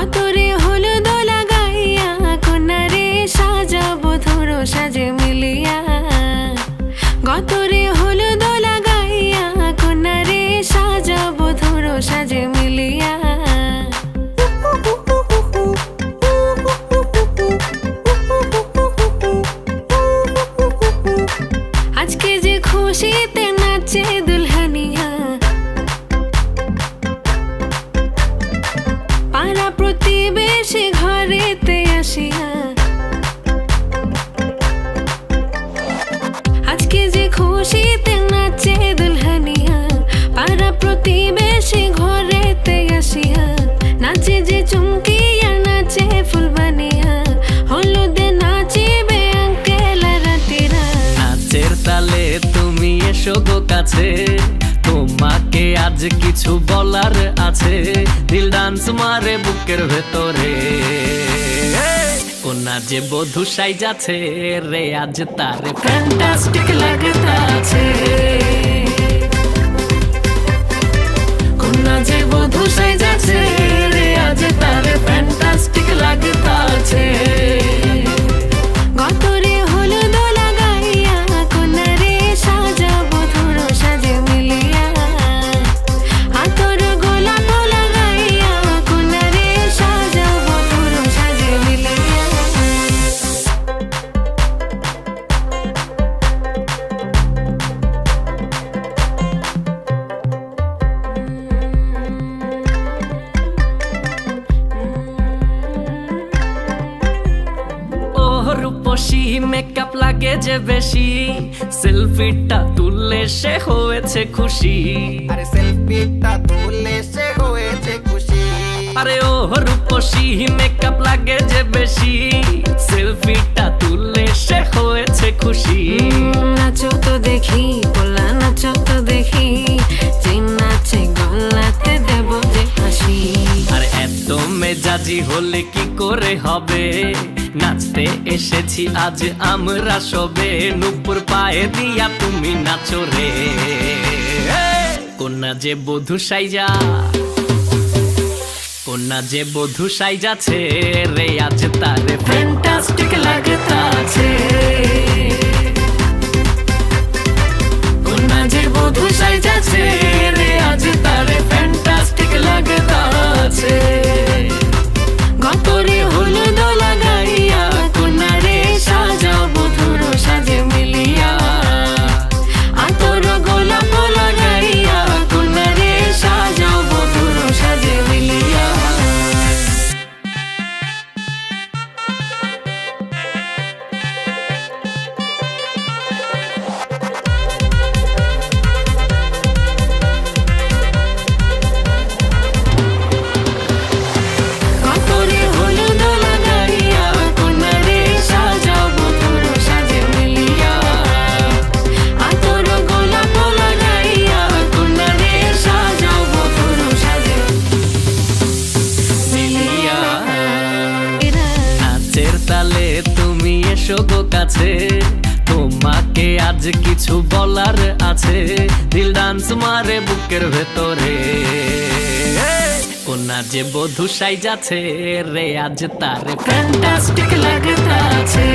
গতরে হলুদ লাগাইয়া কন্যারে সাজাবো ধরো সাজে মিলিয়া। গতরে হলুদ লাগাইয়া কন্যারে সাজাবো ধরো সাজে মিলিয়া। আজকে যে খুশিতে নাচে দুলহানিয়া, পাড়া প্রতিবেশী ঘরেতে আসিয়া। আজকে যে খুশিতে নাচে দুলহানিয়া, পাড়া প্রতিবেশী ঘরেতে আসিয়া। নাচে যে চুমকিয়া নাচে ফুলবানিয়া, হলুদে নাচিবে আঙ্কেল রাতিরা। নাচের তালে তুমি এসো গো কাছে, তোমাকে আজ কিছু বলার আছে। দিল ডান্স মারে বুকের ভেতরে, কোনা যে বধূ সাইজাছে রে আজ তারে ফ্যান্টাস্টিক লাগতাছে। কোনা যে বধূ সাইজাছে রে আজ তারে ফ্যান্টাস্টিক লাগতাছে। গতরে হলুদ লাগাইয়া কন্যারে সাজাবো ধরো সাজে মিলিয়া। আতর গোলাপ লাগাইয়া কন্যারে সাজাবো ধরো সাজে মিলিয়া। রূপসী মেকআপ লাগে যে বেশি, সেলফিটা তুললে সে হয়েছে খুশি। আরে সেলফিটা তুললে সে হয়েছে খুশি। আরে ও রূপসী মেকআপ লাগে যে বেশি, সেলফিটা তুললে সে হয়েছে খুশি। নাচো তো দেখি বলা, নাচো তো দেখি, যে নাচে গলাতে দেব যে হাসি। আর এত মেজাজি হলে কি করে হবে, নাচতে এসেছি আজ আমরা সবে। নুপুর পায়ে দিয়া তুমি নাচো রে, কোনা যে বধূ সাইজা, কোনা যে বধূ সাইজাছে রে আজ তারে ফ্যান্টাস্টিক লাগতাছে। কোনা যে বধূ সাইজাছে রে আজ তারে ফ্যান্টাস্টিক লাগতাছে। গতরে হলুদ লাগাইয়া কন্যারে সাজাবো ধরো সাজে মিলিয়া। আতর গোলাপ লাগাইয়া কন্যারে সাজাবো ধরো সাজে মিলিয়া। গতরে হলুদ লাগাইয়া কন্যারে সাজাবো ধরো সাজে মিলিয়া। আতর গোলাপ লাগাইয়া কন্যারে সাজাবো ধরো সাজে মিলিয়া। নাচের তালে তুমি এসো গো কাছে, তোমাকে আজ কিছু বলার আছে। দিল ডান্স মারে বুকের ভেতরে, কোনা যে বধূ সাইজাছে রে আজ তারে ফ্যান্টাস্টিক লাগতাছে।